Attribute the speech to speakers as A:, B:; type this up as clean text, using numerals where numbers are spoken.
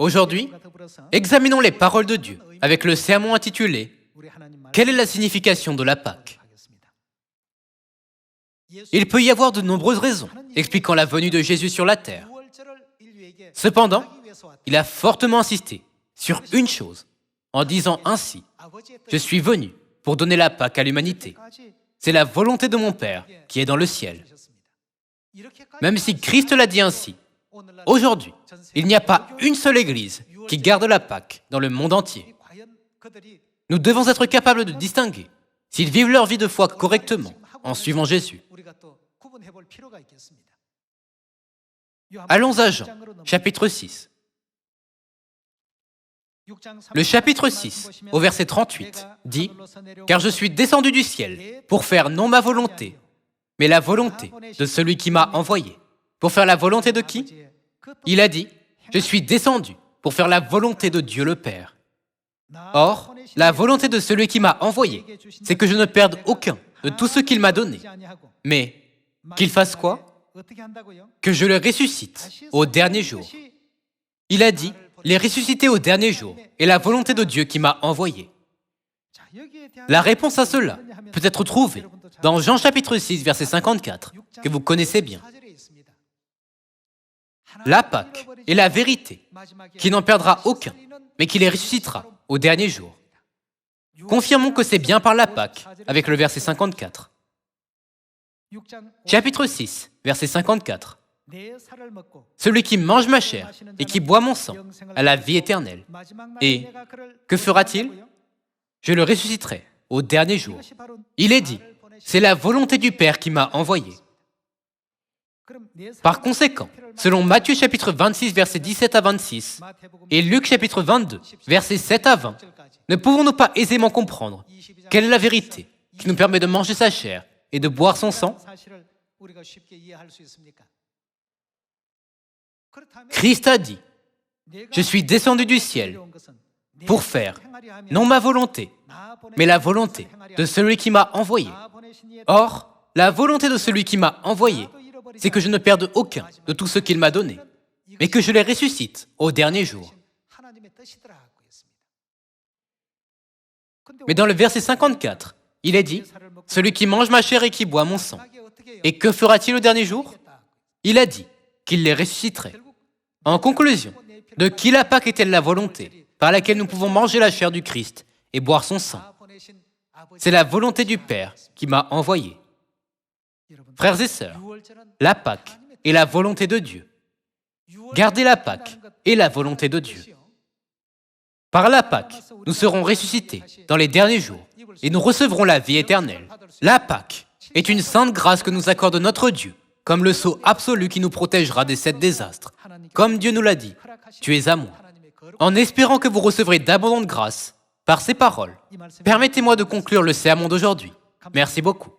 A: Aujourd'hui, examinons les paroles de Dieu avec le sermon intitulé « Quelle est la signification de la Pâque ?» Il peut y avoir de nombreuses raisons expliquant la venue de Jésus sur la terre. Cependant, il a fortement insisté sur une chose en disant ainsi « Je suis venu pour donner la Pâque à l'humanité. C'est la volonté de mon Père qui est dans le ciel. » Même si Christ l'a dit ainsi, aujourd'hui, il n'y a pas une seule église qui garde la Pâque dans le monde entier. Nous devons être capables de distinguer s'ils vivent leur vie de foi correctement en suivant Jésus. Allons à Jean, chapitre 6. Le chapitre 6, au verset 38, dit « Car je suis descendu du ciel pour faire non ma volonté, mais la volonté de celui qui m'a envoyé. » Pour faire la volonté de qui? Il a dit « Je suis descendu pour faire la volonté de Dieu le Père. » Or, la volonté de celui qui m'a envoyé, c'est que je ne perde aucun de tout ce qu'il m'a donné, mais qu'il fasse quoi? Que je le ressuscite au dernier jour. Il a dit « Les ressusciter au dernier jour est la volonté de Dieu qui m'a envoyé. » La réponse à cela peut être trouvée dans Jean chapitre 6, verset 54, que vous connaissez bien. La Pâque est la vérité, qui n'en perdra aucun, mais qui les ressuscitera au dernier jour. Confirmons que c'est bien par la Pâque, avec le verset 54. Chapitre 6, verset 54. Celui qui mange ma chair et qui boit mon sang a la vie éternelle. Et que fera-t-il? Je le ressusciterai au dernier jour. Il est dit, c'est la volonté du Père qui m'a envoyé. Par conséquent, selon Matthieu chapitre 26, versets 17 à 26, et Luc chapitre 22, versets 7 à 20, ne pouvons-nous pas aisément comprendre quelle est la vérité qui nous permet de manger sa chair et de boire son sang? Christ a dit, « Je suis descendu du ciel pour faire, non ma volonté, mais la volonté de celui qui m'a envoyé. » Or, la volonté de celui qui m'a envoyé, c'est que je ne perde aucun de tout ce qu'il m'a donné, mais que je les ressuscite au dernier jour. Mais dans le verset 54, il est dit, « Celui qui mange ma chair et qui boit mon sang. » Et que fera-t-il au dernier jour? Il a dit qu'il les ressusciterait. En conclusion, de qui la Pâque est-elle la volonté par laquelle nous pouvons manger la chair du Christ et boire son sang? C'est la volonté du Père qui m'a envoyé. Frères et sœurs, la Pâque est la volonté de Dieu. Garder la Pâque est la volonté de Dieu. Par la Pâque, nous serons ressuscités dans les derniers jours et nous recevrons la vie éternelle. La Pâque est une sainte grâce que nous accorde notre Dieu, comme le sceau absolu qui nous protégera des 7 désastres. Comme Dieu nous l'a dit, « Tu es à moi ». En espérant que vous recevrez d'abondantes grâces par ces paroles, permettez-moi de conclure le sermon d'aujourd'hui. Merci beaucoup.